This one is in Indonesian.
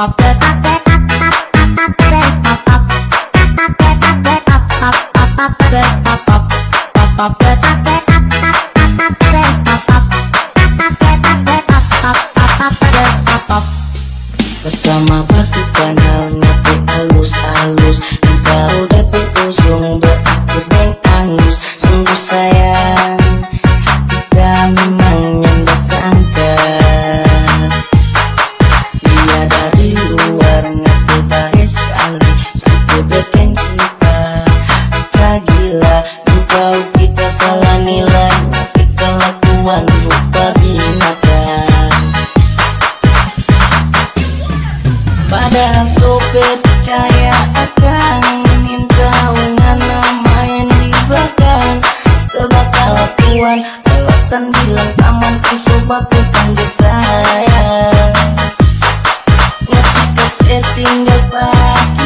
Pertama batu kanal ngati halus-halus, jauh dari ujung berakhir neng angus. Sungguh sayang kita memang nyanda sangka, dia dari luar ngati baik sekali, sampai bikin kita gila. Engkau kita salah nilai, tapi kelakuan rupa binatang. Padahal sopir percaya akan minta ngana main di belakang. Setelah kelakuan alasan bilang taman ku coba ku panggil sayang. Ngerti ke setting gak pakai